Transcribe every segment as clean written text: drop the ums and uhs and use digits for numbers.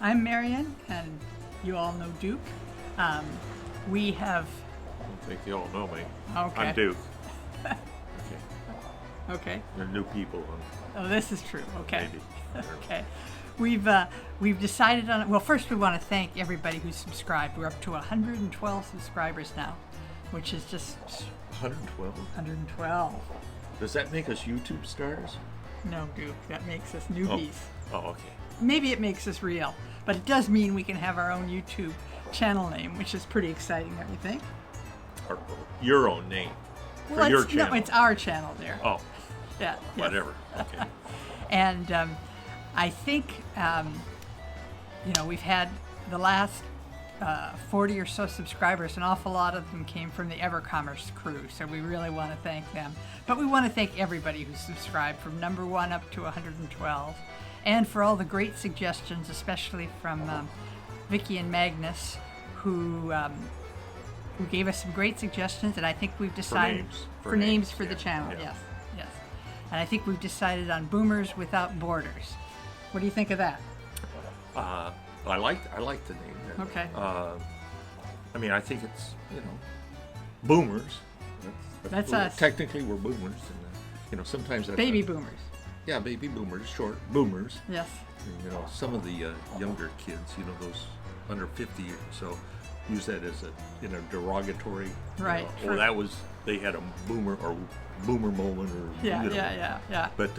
I'm Marion, and you all know Duke. We have... I don't think you all know me. Okay. I'm Duke. Okay. They're new people. Oh, this is true. Okay. Maybe. Okay. We've decided on... Well, first we want to thank everybody who's subscribed. We're up to 112 subscribers now, which is just... 112? 112. Does that make us YouTube stars? No, Duke. That makes us newbies. Oh, okay. Maybe it makes us real, but it does mean we can have our own YouTube channel name, which is pretty exciting, don't you think? Or your own name. Well, for your channel. No, it's our channel there. Oh, Yeah. whatever. Yes. Okay. And I think, we've had the last 40 or so subscribers. An awful lot of them came from the EverCommerce crew, so we really want to thank them. But we want to thank everybody who subscribed from number 1 up to 112. And for all the great suggestions, especially from Vicki and Magnus, who gave us some great suggestions, and I think we've decided For names for yeah, the channel. yeah. Yes. And I think we've decided on Boomers Without Borders. What do you think of that? I like the name. Okay. I mean, I think it's boomers. That's us. Technically, we're boomers, and sometimes that's Baby boomers. Yeah, baby boomers, short boomers. Yes. And, some of the younger kids, those under 50 or so, use that as a derogatory. Right. Or they had a boomer moment, or Yeah. But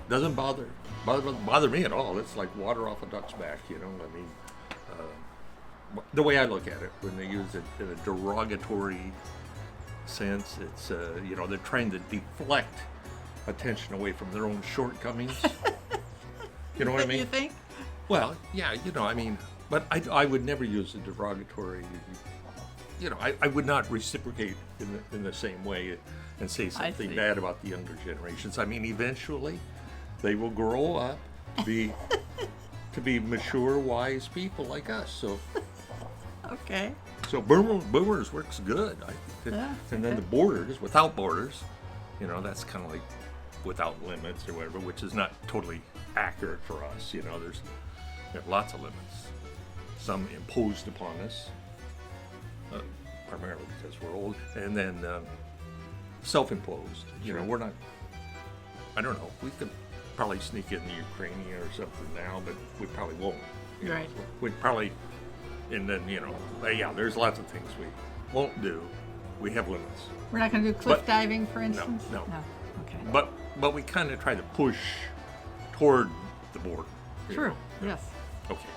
doesn't bother me at all. It's like water off a duck's back. I mean, the way I look at it, when they use it in a derogatory sense, it's they're trying to deflect attention away from their own shortcomings. You know what I mean? You think? Well, yeah, I mean, but I would never use a derogatory, I would not reciprocate in the same way and say something bad about the younger generations. I mean, eventually they will grow up to be mature, wise people like us. So Okay. So boomers works good. Yeah, and then the borders, without borders, that's kind of like without limits or whatever, which is not totally accurate for us. There's lots of limits. Some imposed upon us, primarily because we're old, and then self-imposed. We're not. I don't know. We could probably sneak in the Ukraine or something now, but we probably won't. Right. We'd probably. And then, there's lots of things we won't do. We have limits. We're not going to do cliff diving, for instance? No. Okay. But we kind of try to push toward the border. True. Yes. Okay.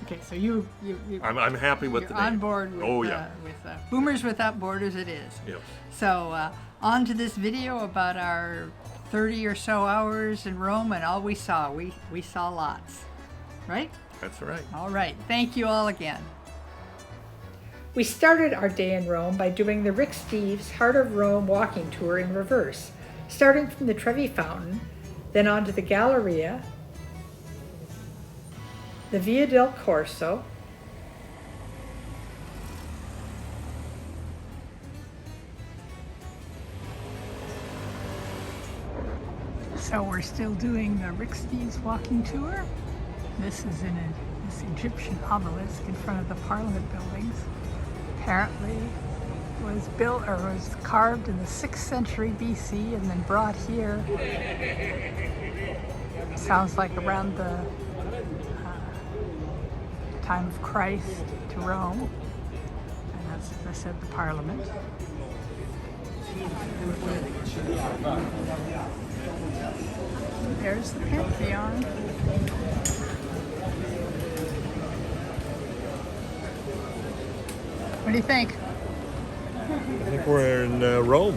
Okay, so you I'm happy with you're the name. on board with, with Boomers Without Borders it is. Yes. So on to this video about our 30 or so hours in Rome and all we saw. We saw lots. Right? That's right. All right. Thank you all again. We started our day in Rome by doing the Rick Steves Heart of Rome walking tour in reverse, starting from the Trevi Fountain, then on to the Galleria, the Via del Corso, So we're still doing the Rick Steves walking tour. This is in this Egyptian obelisk in front of the Parliament buildings. Apparently was built or was carved in the 6th century BC and then brought here. Sounds like around the time of Christ to Rome. And that's, as I said, the Parliament. There's the Pantheon. What do you think? I think we're in Rome.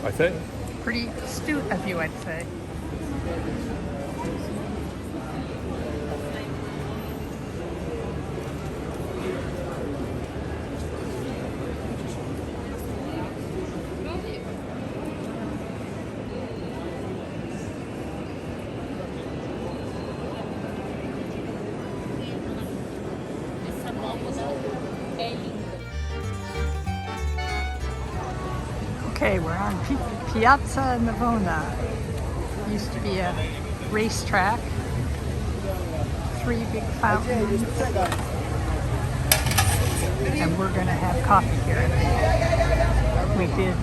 I think. Pretty astute of you, I'd say. Okay, we're on Piazza Navona. Used to be a racetrack. 3 big fountains. And we're going to have coffee here. We did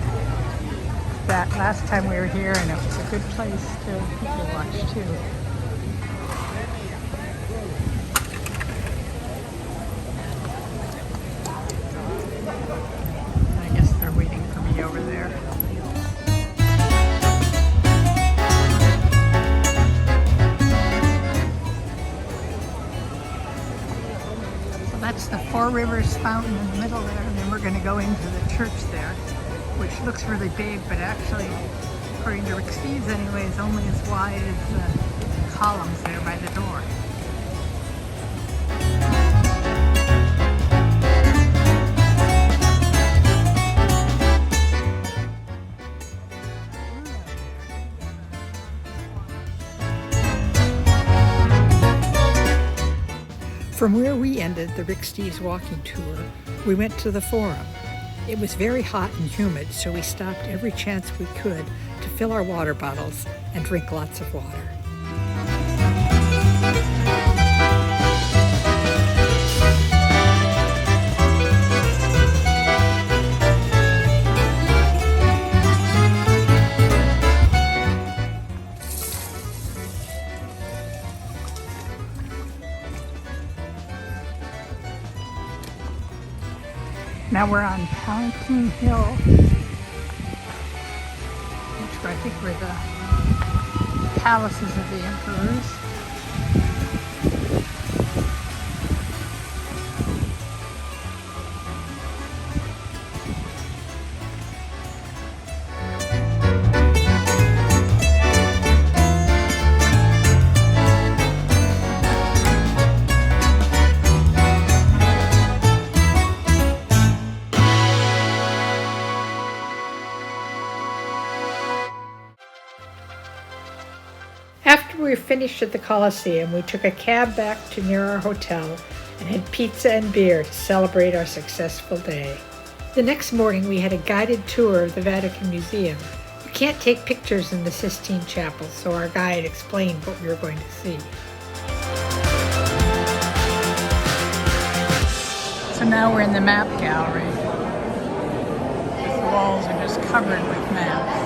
that last time we were here, and it was a good place to people watch too. I guess they're waiting for me over there. So that's the Four Rivers Fountain in the middle there, and then we're going to go into the church there, which looks really big, but actually, according to Rick Steves anyway, is only as wide as the columns there by the door. From where we ended the Rick Steves walking tour, we went to the Forum. It was very hot and humid, so we stopped every chance we could to fill our water bottles and drink lots of water. Now we're on Palatine Hill, which I think were the palaces of the emperors. After we were finished at the Coliseum, we took a cab back to near our hotel and had pizza and beer to celebrate our successful day. The next morning, we had a guided tour of the Vatican Museum. You can't take pictures in the Sistine Chapel, so our guide explained what we were going to see. So now we're in the map gallery. The walls are just covered with maps.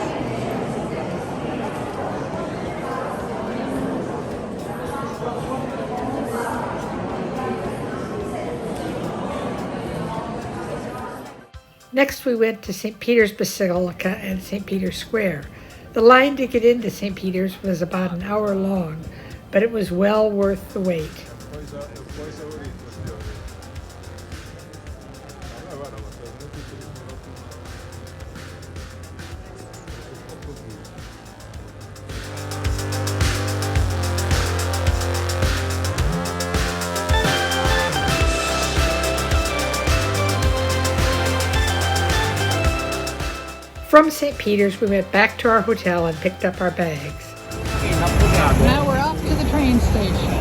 Next, we went to St. Peter's Basilica and St. Peter's Square. The line to get into St. Peter's was about an hour long, but it was well worth the wait. From St. Peter's, we went back to our hotel and picked up our bags. Now we're off to the train station.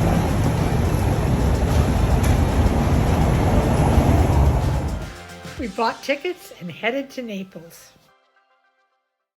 We bought tickets and headed to Naples.